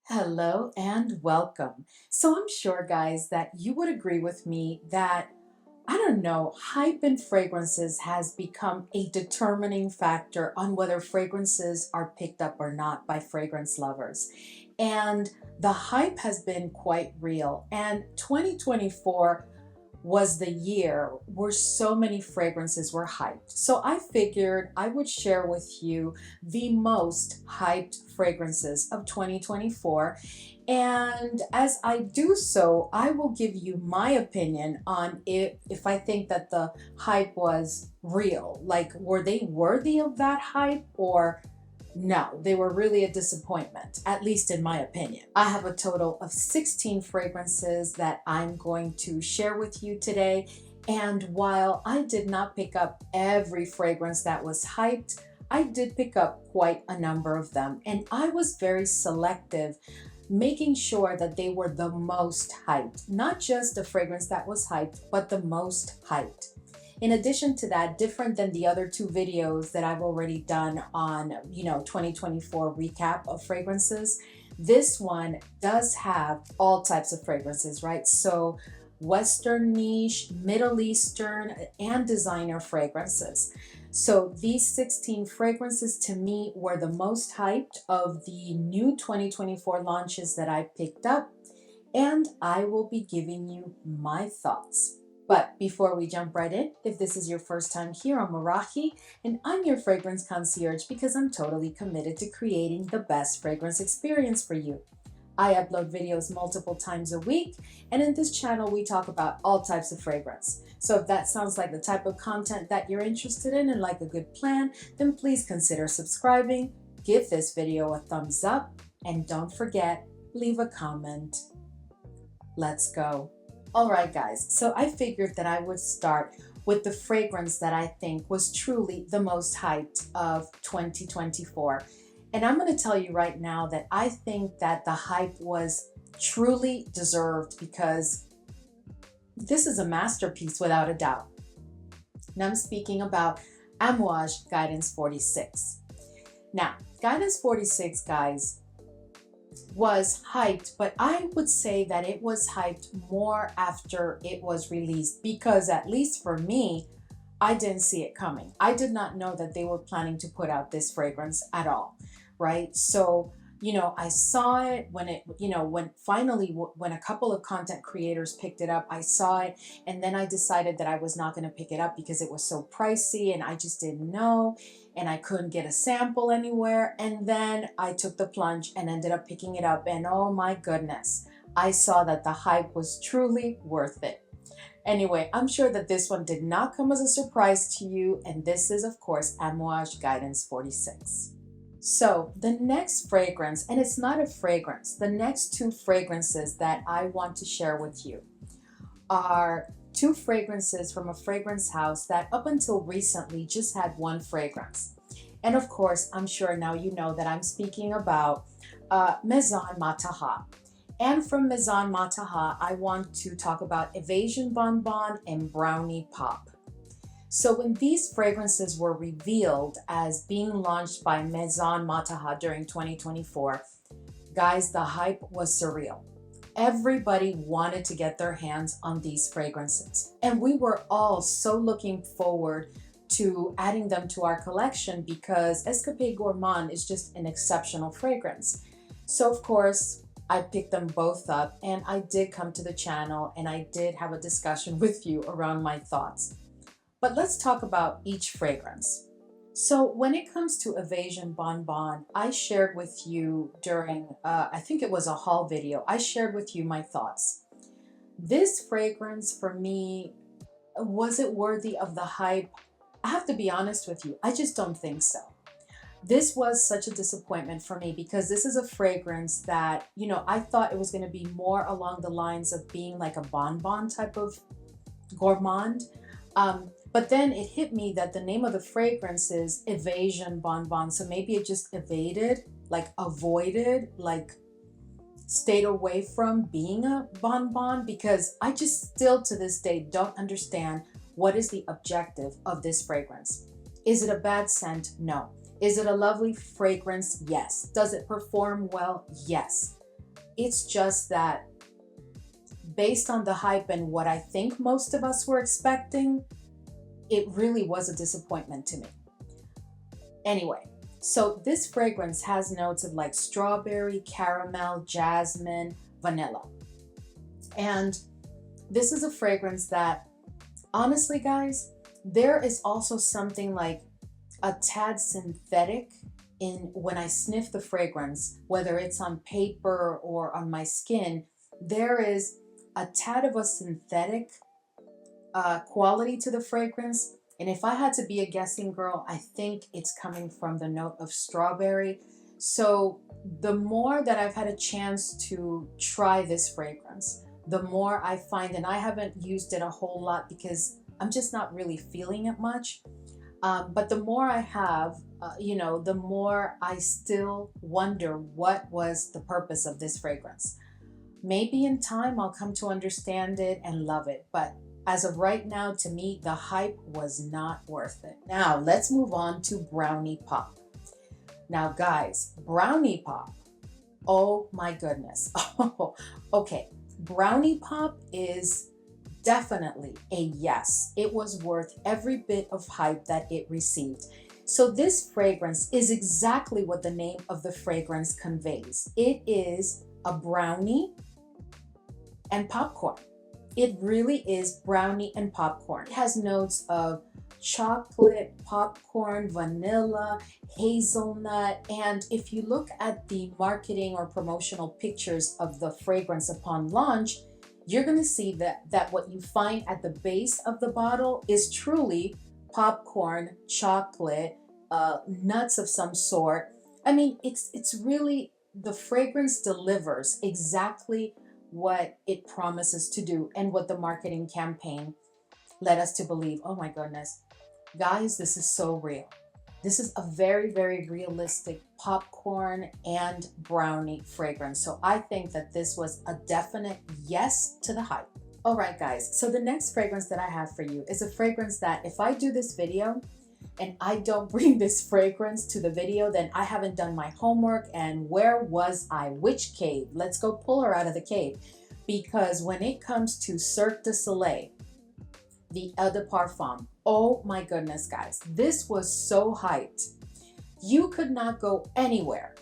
Hello and welcome. So I'm sure, guys, that you would agree with me that, I don't know, hype in fragrances has become a determining factor on whether fragrances are picked up or not by fragrance lovers. And the hype has been quite real. And 2024 was the year where so many fragrances were hyped. So I figured I would share with you the most hyped fragrances of 2024. And as I do so, I will give you my opinion on if I think that the hype was real. Like, were they worthy of that hype, or no, they were really a disappointment, at least in my opinion. I have a total of 16 fragrances that I'm going to share with you today. And while I did not pick up every fragrance that was hyped, I did pick up quite a number of them. And I was very selective, making sure that they were the most hyped. Not just a fragrance that was hyped, but the most hyped. In addition to that, different than the other two videos that I've already done on, 2024 recap of fragrances, this one does have all types of fragrances, right? So Western niche, Middle Eastern, and designer fragrances. So these 16 fragrances to me were the most hyped of the new 2024 launches that I picked up, and I will be giving you my thoughts. But before we jump right in, if this is your first time here, I'm Arahi, and I'm your fragrance concierge because I'm totally committed to creating the best fragrance experience for you. I upload videos multiple times a week, and in this channel, we talk about all types of fragrance. So if that sounds like the type of content that you're interested in and like a good plan, then please consider subscribing, give this video a thumbs up, and don't forget, leave a comment. Let's go. All right, guys, so I figured that I would start with the fragrance that I think was truly the most hyped of 2024. And I'm going to tell you right now that I think that the hype was truly deserved because this is a masterpiece without a doubt. And I'm speaking about Amouage Guidance 46. Now, Guidance 46, guys, was hyped, but I would say that it was hyped more after it was released because, at least for me, I didn't see it coming. I did not know that they were planning to put out this fragrance at all, right? So, I saw it when when a couple of content creators picked it up, I saw it, and then I decided that I was not going to pick it up because it was so pricey and I just didn't know, and I couldn't get a sample anywhere. And then I took the plunge and ended up picking it up, and oh my goodness, I saw that the hype was truly worth it. Anyway, I'm sure that this one did not come as a surprise to you, and this is, of course, Amouage Guidance 46. So the next fragrance, and it's not a fragrance, the next two fragrances that I want to share with you are two fragrances from a fragrance house that up until recently just had one fragrance. And of course, I'm sure now you know that I'm speaking about Maison Mataha. And from Maison Mataha, I want to talk about Evasion Bonbon and Brownie Pop. So when these fragrances were revealed as being launched by Maison Mataha during 2024, guys, the hype was surreal. Everybody wanted to get their hands on these fragrances. And we were all so looking forward to adding them to our collection because Escapade Gourmand is just an exceptional fragrance. So of course, I picked them both up, and I did come to the channel and I did have a discussion with you around my thoughts. But let's talk about each fragrance. So when it comes to Evasion Bonbon, I shared with you during, I think it was a haul video, I shared with you my thoughts. This fragrance for me, was it worthy of the hype? I have to be honest with you, I just don't think so. This was such a disappointment for me because this is a fragrance that, I thought it was going to be more along the lines of being like a bonbon type of gourmand. But then it hit me that the name of the fragrance is Evasion Bonbon. So maybe it just evaded, like avoided, like stayed away from being a bonbon, because I just still to this day don't understand what is the objective of this fragrance. Is it a bad scent? No. Is it a lovely fragrance? Yes. Does it perform well? Yes. It's just that based on the hype and what I think most of us were expecting, it really was a disappointment to me. Anyway, so this fragrance has notes of like strawberry, caramel, jasmine, vanilla. And this is a fragrance that, honestly, guys, there is also something like a tad synthetic in when I sniff the fragrance, whether it's on paper or on my skin. There is a tad of a synthetic quality to the fragrance. And if I had to be a guessing girl, I think it's coming from the note of strawberry. So the more that I've had a chance to try this fragrance, the more I find, and I haven't used it a whole lot because I'm just not really feeling it much. But the more I have, the more I still wonder what was the purpose of this fragrance. Maybe in time I'll come to understand it and love it. But as of right now, to me, the hype was not worth it. Now, let's move on to Brownie Pop. Now, guys, Brownie Pop, oh my goodness. Okay, Brownie Pop is definitely a yes. It was worth every bit of hype that it received. So this fragrance is exactly what the name of the fragrance conveys. It is a brownie and popcorn. It really is brownie and popcorn. It has notes of chocolate, popcorn, vanilla, hazelnut. And if you look at the marketing or promotional pictures of the fragrance upon launch, you're going to see that what you find at the base of the bottle is truly popcorn, chocolate, nuts of some sort. I mean, it's really, the fragrance delivers exactly what it promises to do and what the marketing campaign led us to believe. Oh my goodness, guys, this is so real. This is a very, very realistic popcorn and brownie fragrance. So I think that this was a definite yes to the hype. All right, guys. So the next fragrance that I have for you is a fragrance that if I do this video and I don't bring this fragrance to the video, then I haven't done my homework. And where was I? Which cave? Let's go pull her out of the cave. Because when it comes to Cirque du Soleil, the Eau de Parfum, oh my goodness, guys, this was so hyped. You could not go anywhere.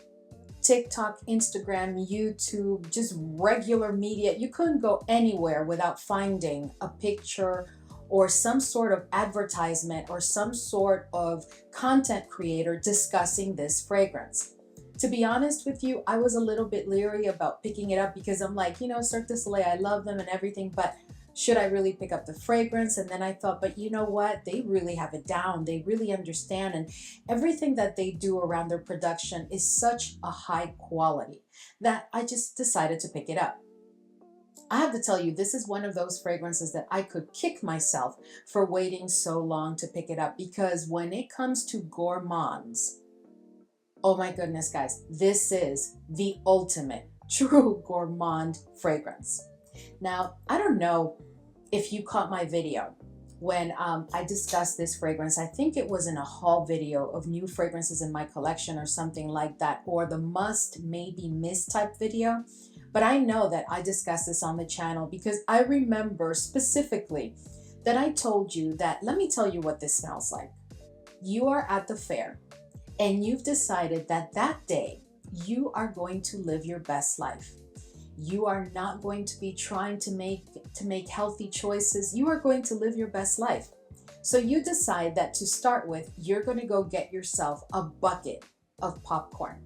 TikTok, Instagram, YouTube, just regular media. You couldn't go anywhere without finding a picture or some sort of advertisement or some sort of content creator discussing this fragrance. To be honest with you, I was a little bit leery about picking it up because I'm like, Cirque du Soleil, I love them and everything, but should I really pick up the fragrance? And then I thought, but you know what? They really have it down. They really understand. And everything that they do around their production is such a high quality that I just decided to pick it up. I have to tell you, this is one of those fragrances that I could kick myself for waiting so long to pick it up, because when it comes to gourmands, oh my goodness, guys, this is the ultimate true gourmand fragrance. Now, I don't know if you caught my video when I discussed this fragrance. I think it was in a haul video of new fragrances in my collection or something like that, or the must maybe miss type video. But I know that I discussed this on the channel because I remember specifically that I told you that, let me tell you what this smells like. You are at the fair and you've decided that that day you are going to live your best life. You are not going to be trying to make healthy choices. You are going to live your best life. So you decide that to start with, you're going to go get yourself a bucket of popcorn,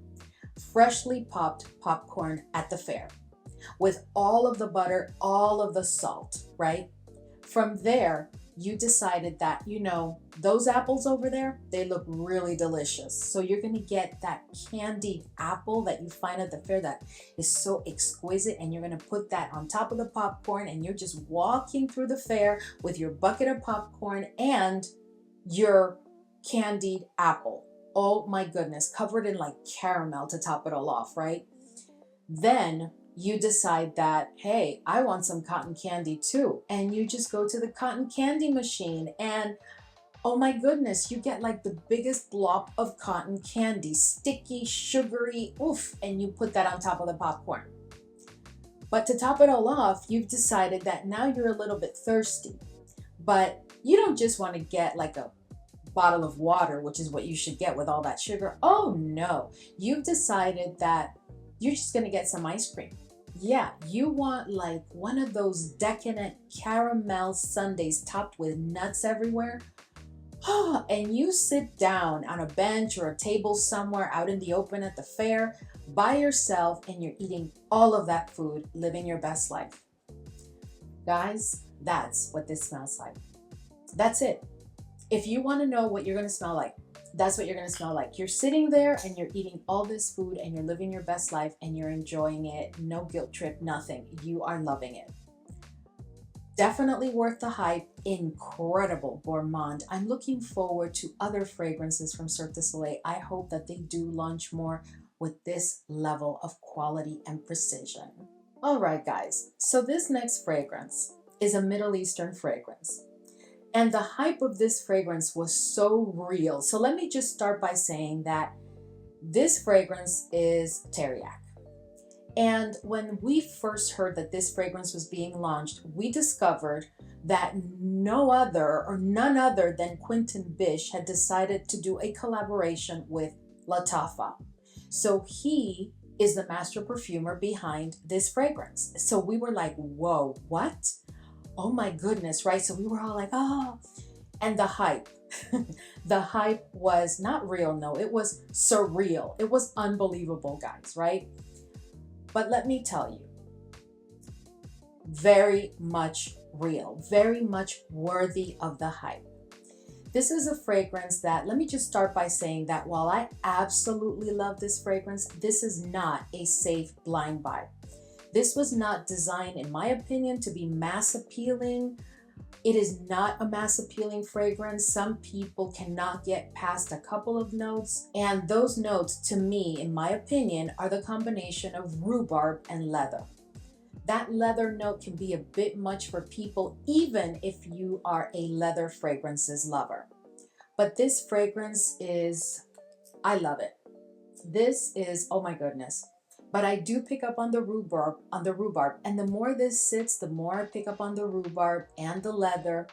freshly popped popcorn at the fair, with all of the butter, all of the salt, right? From there, you decided that, those apples over there, they look really delicious. So you're going to get that candied apple that you find at the fair that is so exquisite, and you're going to put that on top of the popcorn, and you're just walking through the fair with your bucket of popcorn and your candied apple. Oh my goodness, covered in like caramel to top it all off, right? Then you decide that, hey, I want some cotton candy too. And you just go to the cotton candy machine and oh my goodness, you get like the biggest blob of cotton candy, sticky, sugary, oof, and you put that on top of the popcorn. But to top it all off, you've decided that now you're a little bit thirsty, but you don't just want to get like a bottle of water, which is what you should get with all that sugar. Oh no, you've decided that you're just going to get some ice cream. Yeah, you want like one of those decadent caramel sundaes topped with nuts everywhere. And you sit down on a bench or a table somewhere out in the open at the fair by yourself and you're eating all of that food, living your best life. Guys, that's what this smells like. That's it. If you want to know what you're going to smell like, that's what you're going to smell like. You're sitting there and you're eating all this food and you're living your best life and you're enjoying it. No guilt trip, nothing. You are loving it. Definitely worth the hype. Incredible gourmand. I'm looking forward to other fragrances from Cirque du Soleil. I hope that they do launch more with this level of quality and precision. All right, guys. So this next fragrance is a Middle Eastern fragrance. And the hype of this fragrance was so real. So let me just start by saying that this fragrance is Teriaq. And when we first heard that this fragrance was being launched, we discovered that none other than Quentin Bish had decided to do a collaboration with Lattafa. So he is the master perfumer behind this fragrance. So we were like, whoa, what? Oh my goodness, right? So we were all like, oh, and the hype. The hype was not real, no, it was surreal. It was unbelievable, guys, right? But let me tell you, very much real, very much worthy of the hype. This is a fragrance that, let me just start by saying that while I absolutely love this fragrance, this is not a safe blind buy. This was not designed, in my opinion, to be mass appealing. It is not a mass appealing fragrance. Some people cannot get past a couple of notes. And those notes, to me, in my opinion, are the combination of rhubarb and leather. That leather note can be a bit much for people, even if you are a leather fragrances lover. But this fragrance is, I love it. This is, oh my goodness. But I do pick up on the rhubarb, and the more this sits, the more I pick up on the rhubarb and the leather.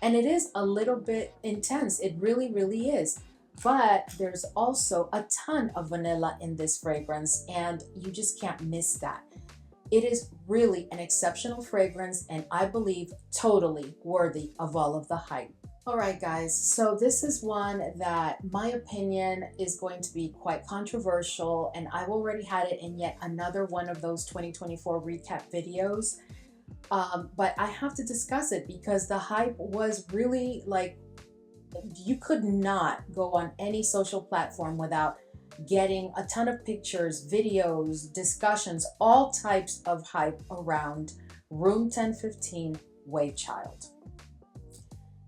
And it is a little bit intense. It really, really is. But there's also a ton of vanilla in this fragrance, and you just can't miss that. It is really an exceptional fragrance, and I believe totally worthy of all of the hype. All right, guys, so this is one that my opinion is going to be quite controversial, and I've already had it in yet another one of those 2024 recap videos. But I have to discuss it because the hype was really like, you could not go on any social platform without getting a ton of pictures, videos, discussions, all types of hype around Room 1015 Wavechild.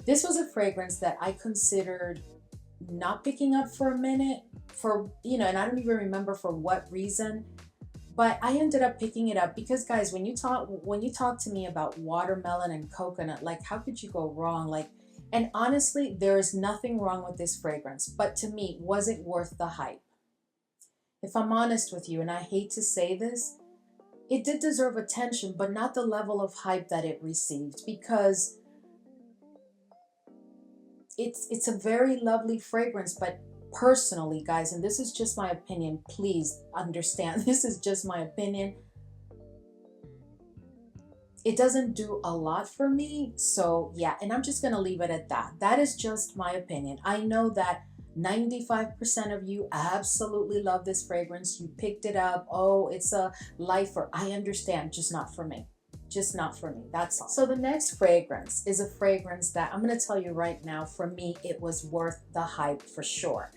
This was a fragrance that I considered not picking up for a minute and I don't even remember for what reason, but I ended up picking it up because, guys, when you talk to me about watermelon and coconut, like, how could you go wrong? Like, and honestly, there is nothing wrong with this fragrance, but to me, was it worth the hype? If I'm honest with you, and I hate to say this, it did deserve attention, but not the level of hype that it received, because it's a very lovely fragrance, but personally, guys, and this is just my opinion, please understand, this is just my opinion, it doesn't do a lot for me. So yeah, and I'm just gonna leave it at that. That is just my opinion. I know that 95% of you absolutely love this fragrance. You picked it up. Oh, it's a lifer. I understand, just not for me. Just not for me, that's all. So the next fragrance is a fragrance that I'm gonna tell you right now, for me, it was worth the hype for sure.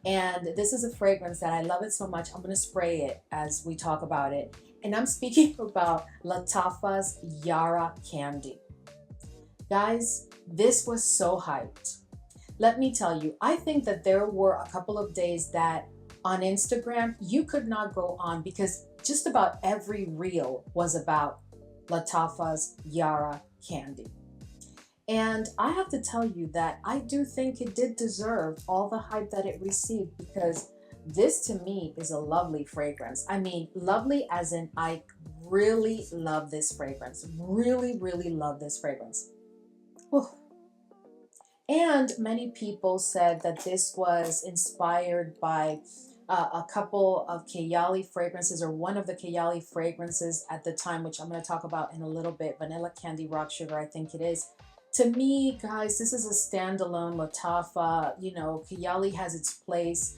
And this is a fragrance that I love it so much, I'm gonna spray it as we talk about it. And I'm speaking about Lattafa's Yara Candy. Guys, this was so hyped. Let me tell you, I think that there were a couple of days that on Instagram, you could not go on because just about every reel was about Lattafa's Yara Candy. And I have to tell you that I do think it did deserve all the hype that it received, because this to me is a lovely fragrance. I mean, lovely as in I really love this fragrance. Really, really love this fragrance. Whew. And many people said that this was inspired by a couple of Kayali fragrances, or one of the Kayali fragrances at the time, which I'm going to talk about in a little bit. Vanilla Candy Rock Sugar, I think it is. To me, guys, this is a standalone Lattafa. You know, Kayali has its place.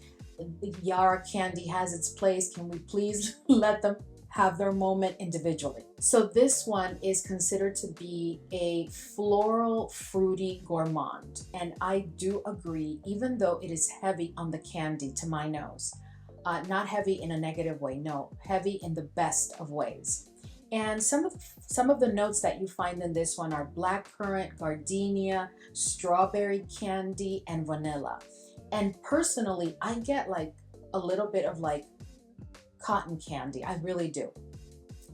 Yara Candy has its place. Can we please let them have their moment individually? So this one is considered to be a floral, fruity gourmand. And I do agree, even though it is heavy on the candy to my nose. Not heavy in a negative way, no, heavy in the best of ways. And some of the notes that you find in this one are blackcurrant, gardenia, strawberry candy, and vanilla. And personally, I get like a little bit of like cotton candy. I really do.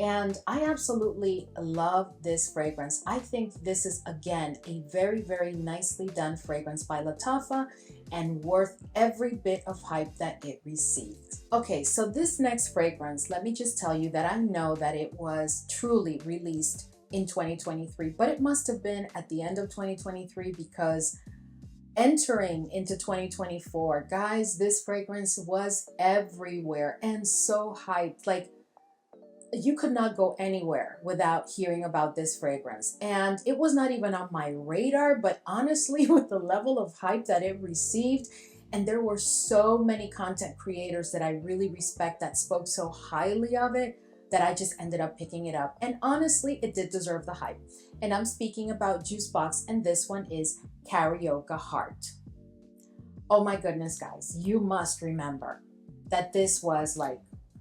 And I absolutely love this fragrance. I think this is, again, a very, very nicely done fragrance by Lattafa and worth every bit of hype that it received. Okay, so this next fragrance, let me just tell you that I know that it was truly released in 2023, but it must have been at the end of 2023 because entering into 2024, guys, this fragrance was everywhere and so hyped. Like, you could not go anywhere without hearing about this fragrance. And it was not even on my radar, but honestly, with the level of hype that it received, and there were so many content creators that I really respect that spoke so highly of it, that I just ended up picking it up. And honestly, it did deserve the hype. And I'm speaking about Jusbox, and this one is Carioca Heart. Oh my goodness, guys, you must remember that this was like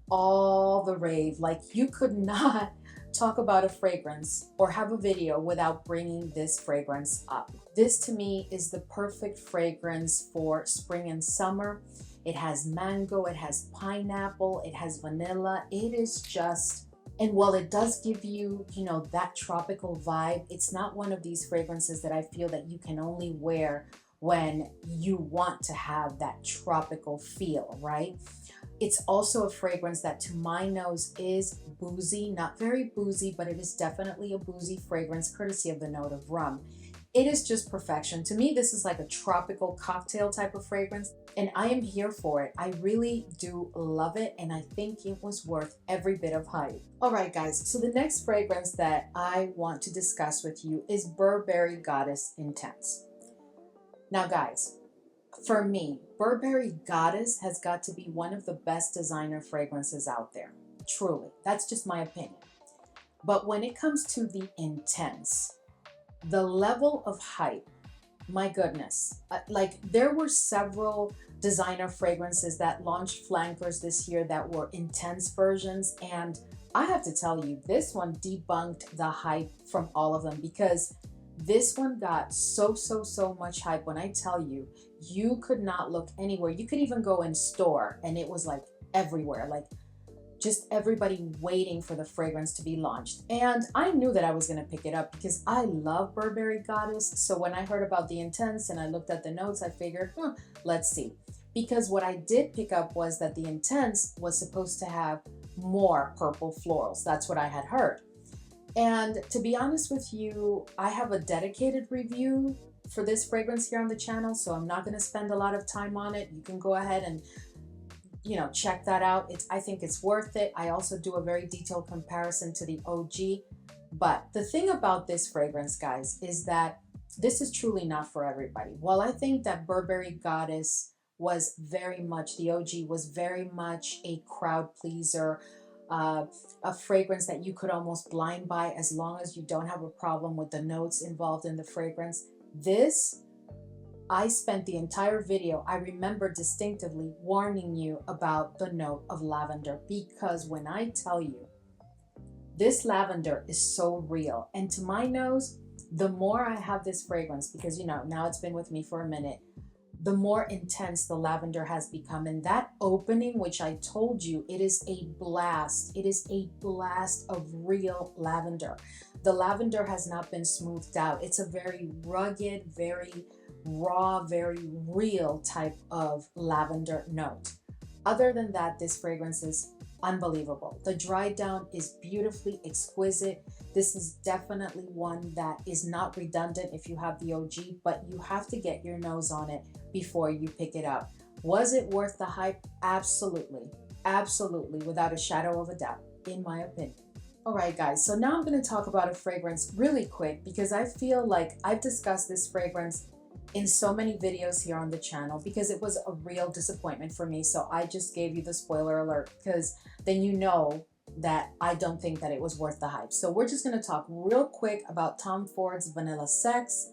all the rave. Like, you could not talk about a fragrance or have a video without bringing this fragrance up. This to me is the perfect fragrance for spring and summer. It has mango, it has pineapple, it has vanilla. It is just, and while it does give you, you know, that tropical vibe, it's not one of these fragrances that I feel that you can only wear when you want to have that tropical feel, right? It's also a fragrance that to my nose is boozy, not very boozy, but it is definitely a boozy fragrance courtesy of the note of rum. It is just perfection. To me, this is like a tropical cocktail type of fragrance, and I am here for it. I really do love it, and I think it was worth every bit of hype. All right, guys, so the next fragrance that I want to discuss with you is Burberry Goddess Intense. Now, guys, for me, Burberry Goddess has got to be one of the best designer fragrances out there. Truly, that's just my opinion. But when it comes to the intense, the level of hype, my goodness, like there were several designer fragrances that launched flankers this year that were intense versions. And I have to tell you, this one debunked the hype from all of them, because this one got so much hype. When I tell you, you could not look anywhere. You could even go in store and it was like everywhere, like just everybody waiting for the fragrance to be launched. And I knew that I was going to pick it up because I love Burberry Goddess. So when I heard about the intense and I looked at the notes, I figured, let's see. Because what I did pick up was that the intense was supposed to have more purple florals. That's what I had heard. And to be honest with you, I have a dedicated review for this fragrance here on the channel, so I'm not going to spend a lot of time on it. You can go ahead and, you know, check that out. I think it's worth it. I also do a very detailed comparison to the OG. But the thing about this fragrance, guys, is that this is truly not for everybody. While I think that Burberry Goddess was very much, the OG was very much a crowd pleaser, a fragrance that you could almost blind buy as long as you don't have a problem with the notes involved in the fragrance. This, I spent the entire video, I remember distinctively warning you about the note of lavender, because when I tell you, this lavender is so real. And to my nose, the more I have this fragrance, because, you know, now it's been with me for a minute, the more intense the lavender has become. And that opening, which I told you, it is a blast. It is a blast of real lavender. The lavender has not been smoothed out. It's a very rugged, very raw, very real type of lavender note. Other than that, this fragrance is unbelievable. The dry down is beautifully exquisite. This is definitely one that is not redundant if you have the OG, but you have to get your nose on it before you pick it up. Was it worth the hype? Absolutely. Absolutely, without a shadow of a doubt, in my opinion. All right, guys, so now I'm going to talk about a fragrance really quick because I feel like I've discussed this fragrance in so many videos here on the channel because it was a real disappointment for me. So I just gave you the spoiler alert because then you know that I don't think that it was worth the hype. So we're just going to talk real quick about Tom Ford's Vanilla Sex.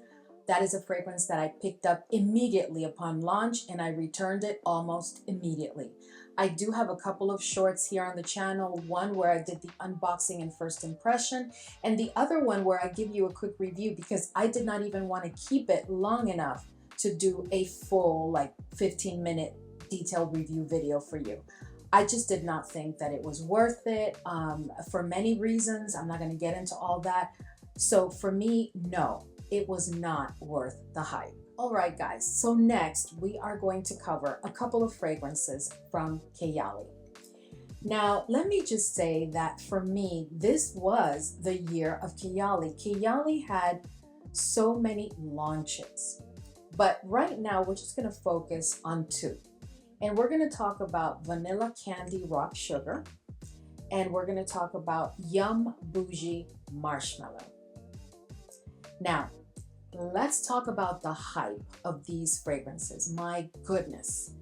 That is a fragrance that I picked up immediately upon launch and I returned it almost immediately. I do have a couple of shorts here on the channel, one where I did the unboxing and first impression, and the other one where I give you a quick review because I did not even want to keep it long enough to do a full like 15-minute detailed review video for you. I just did not think that it was worth it for many reasons. I'm not going to get into all that. So for me, no, it was not worth the hype. All right, guys, so next we are going to cover a couple of fragrances from Kayali. Now, let me just say that for me, this was the year of Kayali. Kayali had so many launches, but right now we're just going to focus on two. And we're going to talk about Vanilla Candy Rock Sugar, and we're going to talk about Yum Boujee Marshmallow. Now, let's talk about the hype of these fragrances. My goodness.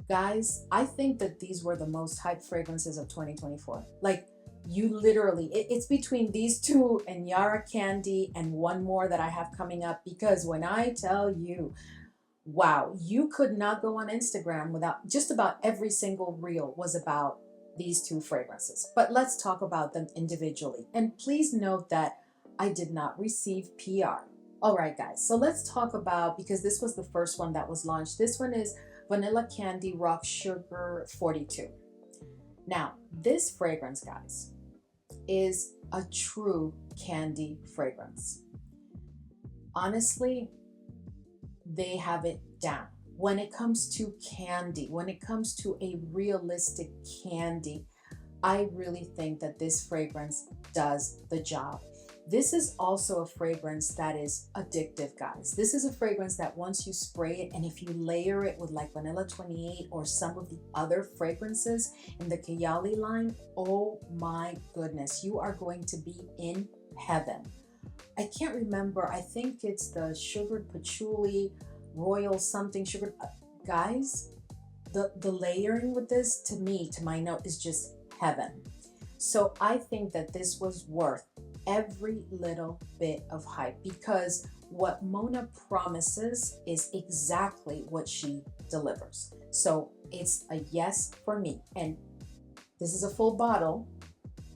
Guys, I think that these were the most hyped fragrances of 2024. Like, you literally, it's between these two and Yara Candy and one more that I have coming up because when I tell you, wow, you could not go on Instagram without just about every single reel was about these two fragrances. But let's talk about them individually. And please note that I did not receive PR. All right, guys, so let's talk about, because this was the first one that was launched. This one is Vanilla Candy Rock Sugar 42. Now, this fragrance, guys, is a true candy fragrance. Honestly, they have it down. When it comes to candy, when it comes to a realistic candy, I really think that this fragrance does the job. This is also a fragrance that is addictive, guys. This is a fragrance that once you spray it and if you layer it with like Vanilla 28 or some of the other fragrances in the Kayali line, oh my goodness, you are going to be in heaven. I can't remember. I think it's the sugared patchouli, royal something sugar. Guys, the layering with this, to me, to my note, is just heaven. So I think that this was worth every little bit of hype because what Mona promises is exactly what she delivers. So it's a yes for me. And this is a full bottle.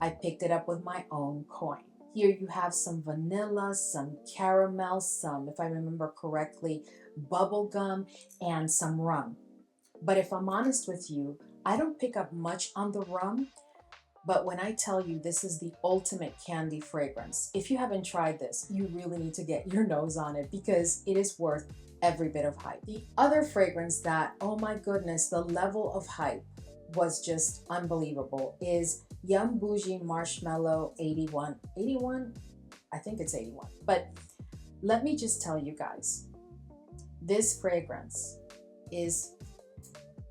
I picked it up with my own coin. Here you have some vanilla, some caramel, some, if I remember correctly, bubble gum, and some rum. But if I'm honest with you, I don't pick up much on the rum. But when I tell you this is the ultimate candy fragrance, if you haven't tried this, you really need to get your nose on it because it is worth every bit of hype. The other fragrance that, oh my goodness, the level of hype was just unbelievable is Yum Boujee Marshmallow 81. 81? I think it's 81. But let me just tell you guys, this fragrance is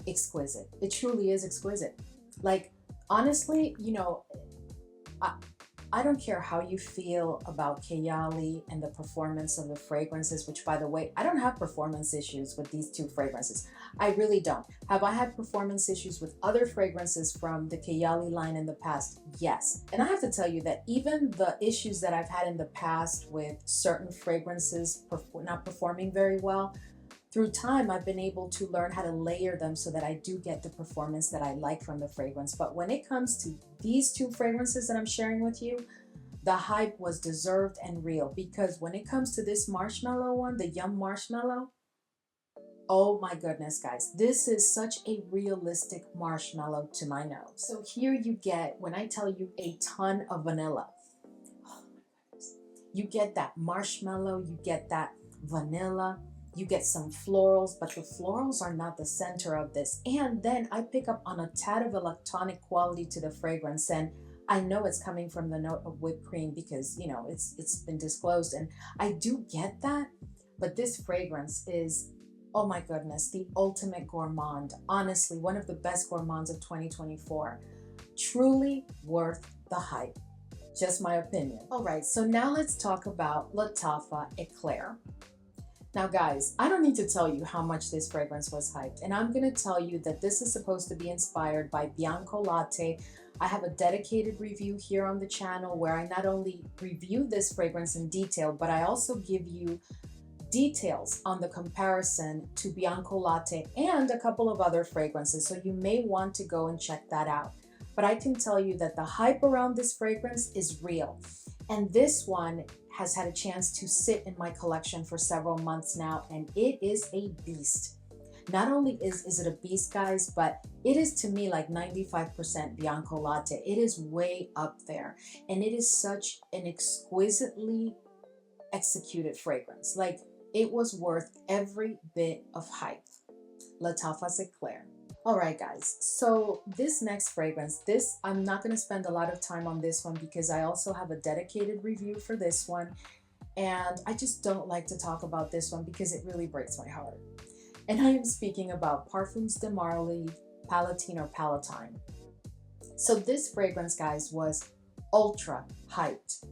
exquisite. It truly is exquisite. Like, honestly, you know, I don't care how you feel about Kayali and the performance of the fragrances, which, by the way, I don't have performance issues with these two fragrances. I really don't. Have I had performance issues with other fragrances from the Kayali line in the past? Yes. And I have to tell you that even the issues that I've had in the past with certain fragrances not performing very well, through time, I've been able to learn how to layer them so that I do get the performance that I like from the fragrance. But when it comes to these two fragrances that I'm sharing with you, the hype was deserved and real because when it comes to this marshmallow one, the Yum Marshmallow, oh my goodness, guys, this is such a realistic marshmallow to my nose. So here you get, when I tell you a ton of vanilla, oh my goodness, you get that marshmallow, you get that vanilla, You get some florals, but the florals are not the center of this. And then I pick up on a tad of electronic quality to the fragrance, and I know it's coming from the note of whipped cream because, you know, it's been disclosed, and I do get that. But this fragrance is, oh my goodness, the ultimate gourmand. Honestly, one of the best gourmands of 2024. Truly worth the hype. Just my opinion. All right, so now let's talk about Lattafa Eclaire. Now guys, I don't need to tell you how much this fragrance was hyped, and I'm gonna tell you that this is supposed to be inspired by Bianco Latte. I have a dedicated review here on the channel where I not only review this fragrance in detail, but I also give you details on the comparison to Bianco Latte and a couple of other fragrances, so you may want to go and check that out. But I can tell you that the hype around this fragrance is real. And this one has had a chance to sit in my collection for several months now, and it is a beast. Not only is it a beast, guys, but it is to me like 95% Bianco Latte. It is way up there, and it is such an exquisitely executed fragrance. Like, it was worth every bit of hype. Lattafa Eclaire. All right, guys, so this next fragrance, I'm not going to spend a lot of time on this one because I also have a dedicated review for this one, and I just don't like to talk about this one because it really breaks my heart. And I am speaking about Parfums de Marly, Palatine or Palatine. So this fragrance, guys, was ultra hyped.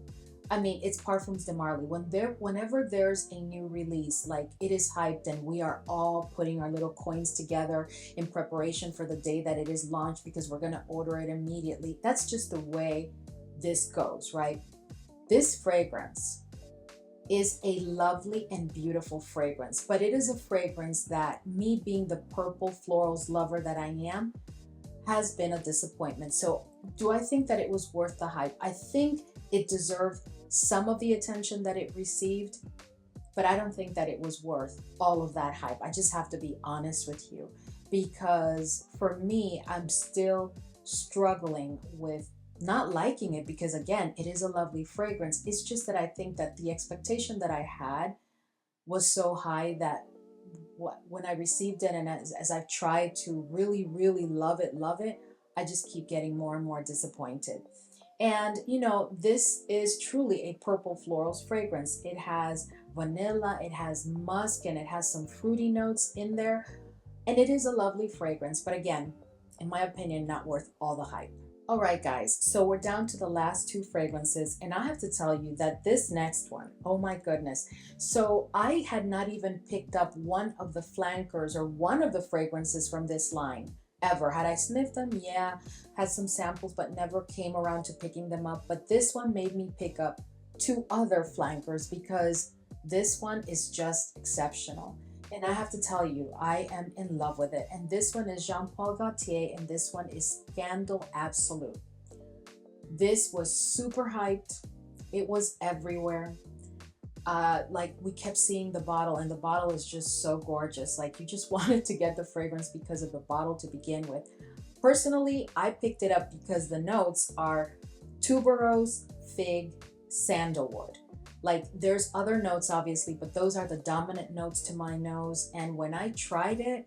I mean, it's Parfums de Marly. Whenever there's a new release, like, it is hyped, and we are all putting our little coins together in preparation for the day that it is launched because we're going to order it immediately. That's just the way this goes, right? This fragrance is a lovely and beautiful fragrance, but it is a fragrance that, me being the purple florals lover that I am, has been a disappointment. So do I think that it was worth the hype? I think it deserved some of the attention that it received, but I don't think that it was worth all of that hype. I just have to be honest with you, because for me, I'm still struggling with not liking it because, again, it is a lovely fragrance. It's just that I think that the expectation that I had was so high that when I received it, and as I've tried to really, really love it, I just keep getting more and more disappointed. And, you know, this is truly a purple florals fragrance. It has vanilla, it has musk, and it has some fruity notes in there. And it is a lovely fragrance, but again, in my opinion, not worth all the hype. All right, guys, so we're down to the last two fragrances, and I have to tell you that this next one, oh my goodness. So I had not even picked up one of the flankers or one of the fragrances from this line ever. Had I sniffed them? Yeah, had some samples, but never came around to picking them up. But this one made me pick up two other flankers because this one is just exceptional. And I have to tell you, I am in love with it. And this one is Jean Paul Gaultier, and this one is Scandal Absolu. This was super hyped. It was everywhere. Like, we kept seeing the bottle, and the bottle is just so gorgeous. Like, you just wanted to get the fragrance because of the bottle to begin with. Personally, I picked it up because the notes are tuberose, fig, sandalwood. Like, there's other notes obviously, but those are the dominant notes to my nose. And when I tried it,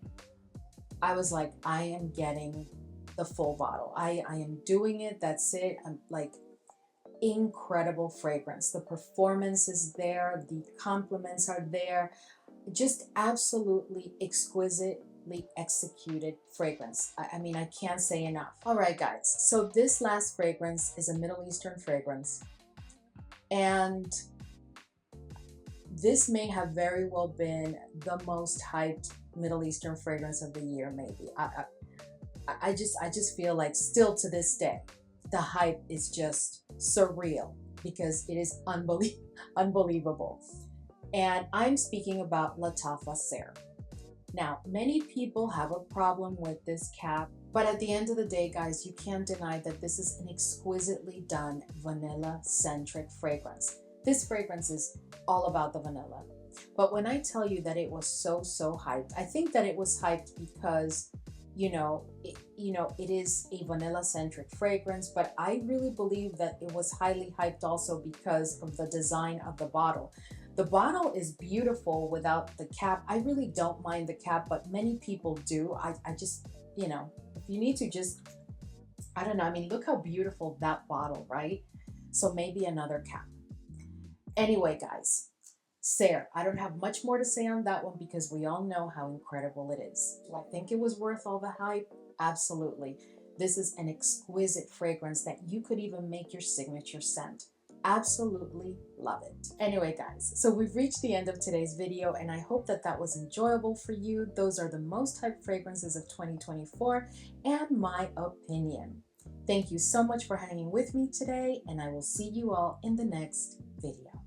I was like, I am getting the full bottle. I am doing it. That's it. I'm like, incredible fragrance. The performance is there. The compliments are there. Just absolutely exquisitely executed fragrance. I mean, I can't say enough. All right, guys. So this last fragrance is a Middle Eastern fragrance. And this may have very well been the most hyped Middle Eastern fragrance of the year, maybe. I just feel like still to this day, the hype is just surreal because it is unbelievable. And I'm speaking about Lattafa Sehr. Now, many people have a problem with this cap, but at the end of the day, guys, you can't deny that this is an exquisitely done vanilla-centric fragrance. This fragrance is all about the vanilla. But when I tell you that it was so hyped, I think that it was hyped because, it is a vanilla-centric fragrance, but I really believe that it was highly hyped also because of the design of the bottle. The bottle is beautiful without the cap. I really don't mind the cap, but many people do. I just, you know, if you need to just, I don't know. I mean, look how beautiful that bottle, right? So maybe another cap. Anyway, guys, Sehr, I don't have much more to say on that one because we all know how incredible it is. Do I think it was worth all the hype? Absolutely. This is an exquisite fragrance that you could even make your signature scent. Absolutely love it. Anyway, guys, so we've reached the end of today's video and I hope that that was enjoyable for you. Those are the most hyped fragrances of 2024 and my opinion. Thank you so much for hanging with me today and I will see you all in the next video.